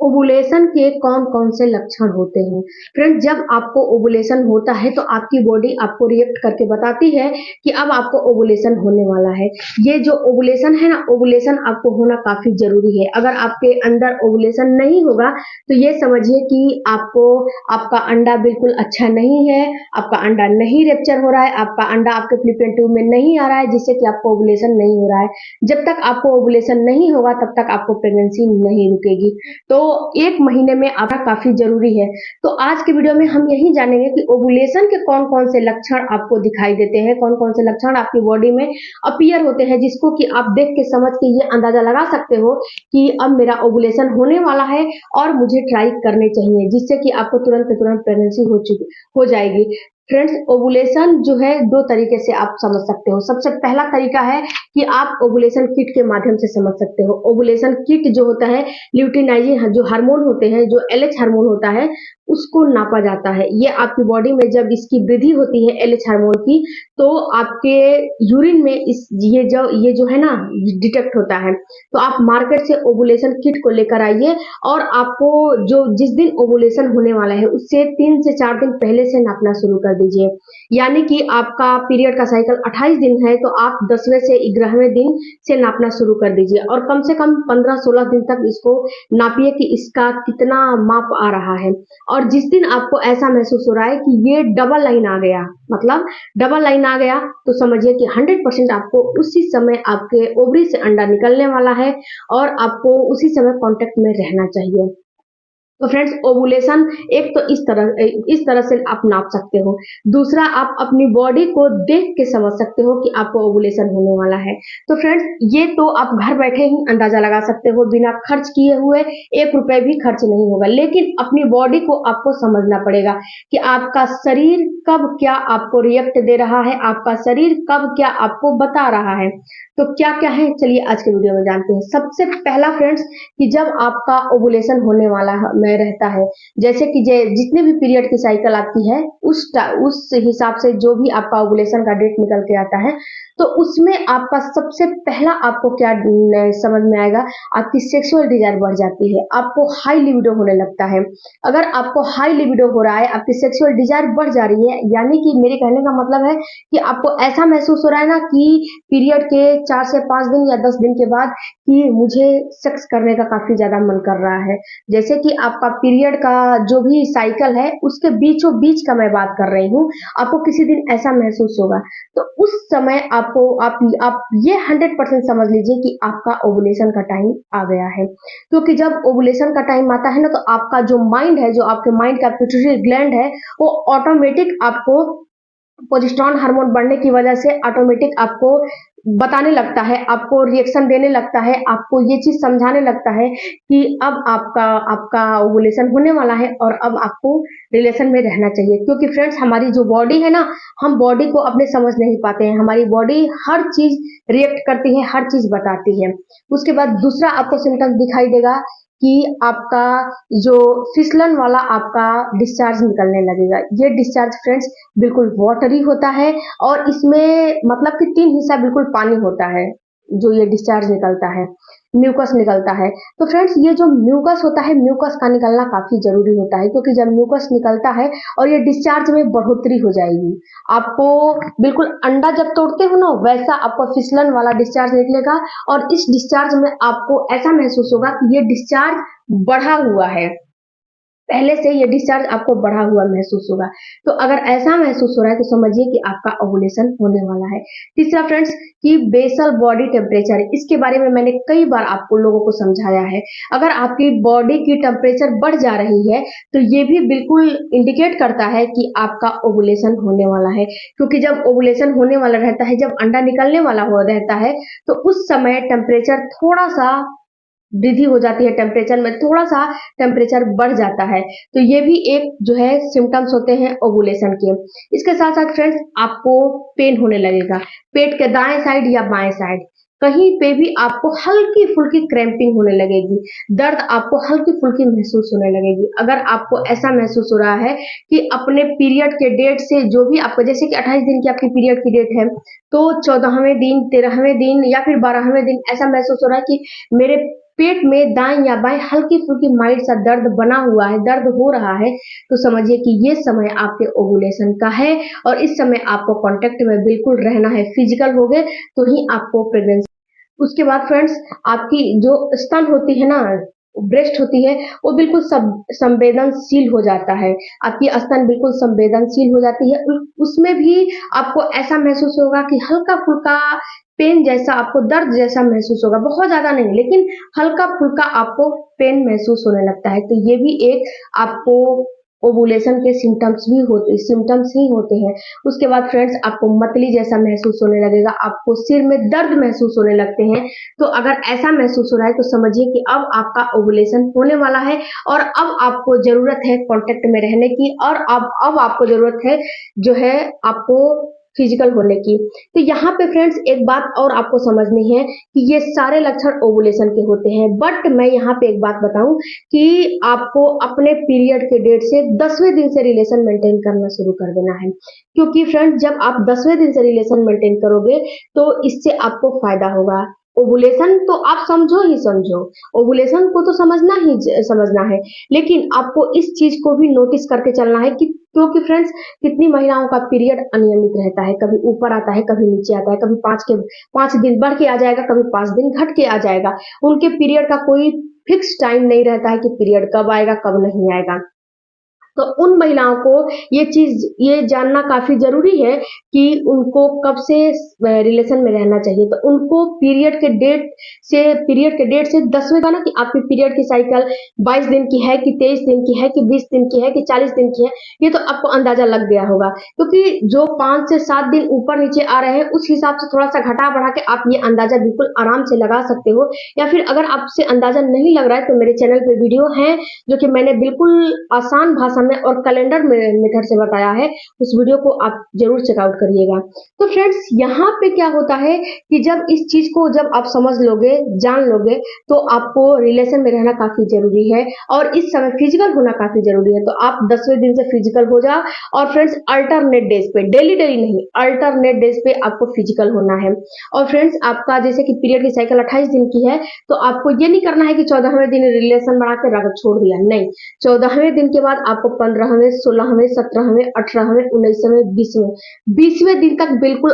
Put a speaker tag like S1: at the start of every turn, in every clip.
S1: Ovulation के कौन कौन से लक्षण होते हैं? फ्रेंड्स, जब आपको ओवुलेशन होता है तो आपकी बॉडी आपको रिएक्ट करके बताती है कि अब आपको ओवुलेशन होने वाला है। ये जो ओवुलेशन है ना, ओवुलेशन आपको होना काफी जरूरी है। अगर आपके अंदर ओवुलेशन नहीं होगा तो ये समझिए कि आपको आपका अंडा बिल्कुल अच्छा नहीं है, आपका अंडा नहीं रेप्चर हो रहा है, आपका अंडा आपके फ्लिपियन ट्यूब में नहीं आ रहा है, जिससे कि आपको ओवुलेशन नहीं हो रहा है। जब तक आपको ओवुलेशन नहीं होगा तब तक आपको प्रेगनेंसी नहीं रुकेगी। तो 1 महीने में आना काफी जरूरी है। तो आज के वीडियो में हम यही जानेंगे कि ओवुलेशन के कौन कौन से लक्षण आपको दिखाई देते हैं, कौन कौन से लक्षण आपकी बॉडी में अपीयर होते हैं, जिसको कि आप देख के समझ के ये अंदाजा लगा सकते हो कि अब मेरा ओवुलेशन होने वाला है और मुझे ट्राई करने चाहिए, जिससे कि आपको तुरंत के तुरंत प्रेगनेंसी हो जाएगी। फ्रेंड्स, ओवुलेशन जो है 2 तरीके से आप समझ सकते हो। सबसे पहला तरीका है कि आप ओवुलेशन किट के माध्यम से समझ सकते हो। ओवुलेशन किट जो होता है, ल्यूटिनाइजिंग जो हार्मोन होते हैं, जो एलएच हार्मोन होता है, उसको नापा जाता है। ये आपकी बॉडी में जब इसकी वृद्धि होती है एलएच हार्मोन की, तो आपके यूरिन में ये जो है ना डिटेक्ट होता है। तो आप मार्केट से ओवुलेशन किट को लेकर आइए और आपको जो जिस दिन ओवुलेशन होने वाला है उससे 3 से 4 दिन पहले से नापना शुरू कर दीजिए। यानी कि आपका पीरियड का साइकिल 28 दिन है, तो आप 10वें से 11वें दिन से नापना शुरू कर दीजिए और कम से कम 15-16 दिन तक इसको नापिए कि इसका कितना माप आ रहा है। और जिस दिन आपको ऐसा महसूस हो रहा है कि ये डबल लाइन आ गया, मतलब डबल लाइन आ गया, तो समझिए कि 100% आपको उसी समय आपके ओवरी से अंडा निकलने वाला है और आपको उसी समय कांटेक्ट में रहना चाहिए। तो फ्रेंड्स, ओवुलेशन एक तो इस तरह से आप नाप सकते हो। दूसरा, आप अपनी बॉडी को देख के समझ सकते हो कि आपको ओवुलेशन होने वाला है। तो फ्रेंड्स, ये तो आप घर बैठे ही अंदाजा लगा सकते हो, बिना खर्च किए हुए 1 रुपए भी खर्च नहीं होगा। लेकिन अपनी बॉडी को आपको समझना पड़ेगा कि आपका शरीर कब क्या आपको रिएक्ट दे रहा है, आपका शरीर कब क्या आपको बता रहा है। तो क्या क्या है, चलिए आज के वीडियो में जानते हैं। सबसे पहला फ्रेंड्स, कि जब आपका ओवुलेशन होने वाला में रहता है, जैसे कि जितने भी पीरियड की साइकिल आपकी है, उस हिसाब से जो भी आपका ओवुलेशन का डेट निकल के आता है, तो उसमें आपका सबसे पहला आपको क्या समझ में आएगा, आपकी सेक्सुअल डिजायर बढ़ जाती है, आपको हाई लिबिडो होने लगता है। अगर आपको हाई लिबिडो हो रहा है, आपकी सेक्सुअल डिजायर बढ़ जा रही है, यानी कि मेरे कहने का मतलब है कि आपको ऐसा महसूस हो रहा है ना कि पीरियड के 4 से 5 दिन या 10 दिन के बाद कि मुझे सेक्स करने का काफी ज्यादा मन कर रहा है। जैसे कि आपका पीरियड का जो भी साइकिल है उसके बीचों बीच का मैं बात कर रही हूँ, आपको किसी दिन ऐसा महसूस होगा। तो उस समय आपको आप ये 100% समझ लीजिए कि आपका ओवुलेशन का टाइम आ गया है। क्योंकि जब ओवुलेशन का टाइम आता है ना, तो आपका जो माइंड है, जो आपके माइंड का पिट्यूटरी ग्लैंड है, वो ऑटोमेटिक आपको प्रोजेस्टेरोन हार्मोन बढ़ने की वजह से ऑटोमेटिक आपको बताने लगता है, आपको रिएक्शन देने लगता है, आपको ये चीज समझाने लगता है कि अब आपका आपका ओवुलेशन होने वाला है और अब आपको रिलेशन में रहना चाहिए। क्योंकि फ्रेंड्स, हमारी जो बॉडी है ना, हम बॉडी को अपने समझ नहीं पाते हैं। हमारी बॉडी हर चीज रिएक्ट करती है, हर चीज बताती है। उसके बाद दूसरा आपको सिम्टम्स दिखाई देगा कि आपका जो फिसलन वाला आपका डिस्चार्ज निकलने लगेगा। ये डिस्चार्ज फ्रेंड्स बिल्कुल वाटरी होता है और इसमें मतलब कि 3 हिस्सा बिल्कुल पानी होता है, जो ये डिस्चार्ज निकलता है, म्यूकस निकलता है। तो फ्रेंड्स, ये जो म्यूकस होता है, म्यूकस का निकलना काफी जरूरी होता है, क्योंकि जब म्यूकस निकलता है और ये डिस्चार्ज में बढ़ोतरी हो जाएगी, आपको बिल्कुल अंडा जब तोड़ते हो ना, वैसा आपको फिसलन वाला डिस्चार्ज निकलेगा और इस डिस्चार्ज में आपको ऐसा महसूस होगा कि ये डिस्चार्ज बढ़ा हुआ है, पहले से ये डिस्चार्ज आपको बढ़ा हुआ महसूस होगा। तो अगर ऐसा महसूस हो रहा है तो समझिए कि आपका ओवुलेशन होने वाला है। तीसरा फ्रेंड्स, कि बेसल बॉडी टेम्परेचर, इसके बारे में मैंने कई बार आपको लोगों को समझाया है। अगर आपकी बॉडी की टेम्परेचर बढ़ जा रही है तो ये भी बिल्कुल इंडिकेट करता है कि आपका ओवुलेशन होने वाला है। क्योंकि जब ओवुलेशन होने वाला रहता है, जब अंडा निकलने वाला हो रहता है, तो उस समय टेम्परेचर थोड़ा सा वृद्धि हो जाती है, टेम्परेचर में थोड़ा सा टेम्परेचर बढ़ जाता है। तो ये भी एक जो है सिम्टम्स होते हैं ओवुलेशन के। इसके साथ साथ फ्रेंड्स, आपको पेन होने लगेगा, पेट के दाएं साइड या बाएं साइड कहीं पे भी आपको हल्की फुल्की क्रैम्पिंग होने लगेगी, दर्द आपको हल्की फुल्की महसूस होने लगेगी। अगर आपको ऐसा महसूस हो रहा है कि अपने पीरियड के डेट से जो भी आपको, जैसे कि 28 दिन की आपकी पीरियड की डेट है, तो 14वें दिन, 13वें दिन या फिर 12वें दिन ऐसा महसूस हो रहा है कि मेरे पेट में दाएं या बाएं हल्की फुल्की माइल्ड सा दर्द बना हुआ है, दर्द हो रहा है, तो समझिए कि ये समय आपके ओवुलेशन का है और इस समय आपको कांटेक्ट में बिल्कुल रहना है। फिजिकल हो गए तो ही आपको प्रेगनेंसी। उसके बाद फ्रेंड्स, आपकी जो स्तन होती है ना, ब्रेस्ट होती है, वो बिल्कुल संवेदनशील हो जाता है। आपकी स्तन बिल्कुल संवेदनशील हो जाती है। उसमें भी आपको ऐसा महसूस होगा कि हल्का फुल्का पेन जैसा, आपको दर्द जैसा महसूस होगा, बहुत ज्यादा नहीं लेकिन हल्का फुल्का आपको पेन महसूस होने लगता है। तो ये भी एक आपको ओवुलेशन के सिम्टम्स ही होते हैं। उसके बाद फ्रेंड्स, आपको मतली जैसा महसूस होने लगेगा, आपको सिर में दर्द महसूस होने लगते हैं। तो अगर ऐसा महसूस हो रहा है तो समझिए कि अब आपका ओवुलेशन होने वाला है और अब आपको जरूरत है कांटेक्ट में रहने की और अब आपको जरूरत है जो है आपको फिजिकल होने की। तो यहाँ पे फ्रेंड्स एक बात और आपको समझनी है कि ये सारे लक्षण ओवुलेशन के होते हैं, बट मैं यहाँ पे एक बात बताऊं कि आपको अपने पीरियड के डेट से 10वें दिन से रिलेशन मेंटेन करना शुरू कर देना है। क्योंकि फ्रेंड, जब आप 10वें दिन से रिलेशन मेंटेन करोगे तो इससे आपको फायदा होगा। ओवुलेशन तो आप समझो ही समझो, ओवुलेशन को तो समझना है, लेकिन आपको इस चीज को भी नोटिस करके चलना है कि क्योंकि फ्रेंड्स, कितनी महिलाओं का पीरियड अनियमित रहता है, कभी ऊपर आता है, कभी नीचे आता है, कभी 5 दिन बढ़ के आ जाएगा, कभी 5 दिन घट के आ जाएगा। उनके पीरियड का कोई फिक्स टाइम नहीं रहता है कि पीरियड कब आएगा कब नहीं आएगा। तो उन महिलाओं को ये जानना काफी जरूरी है कि उनको कब से रिलेशन में रहना चाहिए। तो उनको पीरियड के डेट से 10वें का ना, कि आपकी पीरियड की साइकिल 22 दिन की है कि 23 दिन की है कि 20 दिन की है कि 40 दिन की है, ये तो आपको अंदाजा लग गया होगा। क्योंकि जो 5 से 7 दिन ऊपर नीचे आ रहे हैं उस हिसाब से थोड़ा सा घटा बढ़ा के आप ये अंदाजा बिल्कुल आराम से लगा सकते हो। या फिर अगर आपसे अंदाजा नहीं लग रहा है तो मेरे चैनल पे वीडियो है जो कि मैंने बिल्कुल आसान भाषा में और कैलेंडर मेथड से बताया है, उस वीडियो को आप जरूर चेकआउट करिएगा। तो फ्रेंड्स, यहाँ पे क्या होता है कि जब इस चीज को जब आप समझ लोगे, जान लोगे, तो आपको रिलेशन में रहना काफी जरूरी है और इस समय फिजिकल होना काफी जरूरी है। तो आप 10वें दिन से फिजिकल हो जाओ और फ्रेंड्स, अल्टरनेट डेज पे, डेली डेली नहीं, अल्टरनेट डेज पे आपको फिजिकल होना है। और फ्रेंड्स, आपका जैसे कि पीरियड की साइकिल 28 दिन की है, तो आपको ये नहीं करना है कि 14वें दिन रिलेशन बढ़ा के रख छोड़ दिया, नहीं। 14वें दिन के बाद आपको 15वें, 16वें, 17वें, 18वें, 19वें, 20वें दिन तक बिल्कुल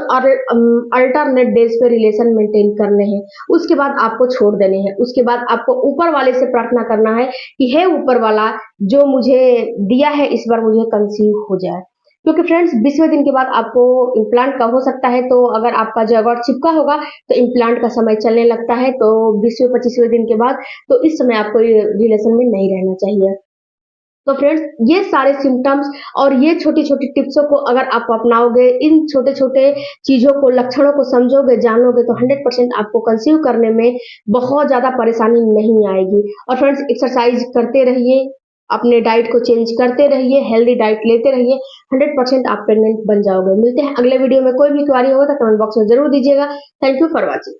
S1: अल्टरनेट डेज पे रिलेशन मेंटेन करने हैं। उसके बाद आपको छोड़ देने हैं। उसके बाद आपको ऊपर वाले से प्रार्थना करना है कि हे ऊपर वाला, जो मुझे दिया है इस बार मुझे कंसीव हो जाए। क्योंकि फ्रेंड्स, 20वें दिन के बाद आपको इम्प्लांट का हो सकता है, तो अगर आपका जगह चिपका होगा तो इम्प्लांट का समय चलने लगता है। तो 20वें 25वें दिन के बाद, तो इस समय आपको रिलेशन में नहीं रहना चाहिए। तो फ्रेंड्स, ये सारे सिम्टम्स और ये छोटी छोटी टिप्सों को अगर आप अपनाओगे, इन छोटे छोटे चीजों को, लक्षणों को समझोगे, जानोगे, तो 100% आपको कंसीव करने में बहुत ज्यादा परेशानी नहीं आएगी। और फ्रेंड्स, एक्सरसाइज करते रहिए, अपने डाइट को चेंज करते रहिए, हेल्दी डाइट लेते रहिए, 100% आप प्रेग्नेंट बन जाओगे। मिलते हैं अगले वीडियो में। कोई भी क्वारी होगा तो कमेंट बॉक्स में जरूर दीजिएगा। Thank you for watching.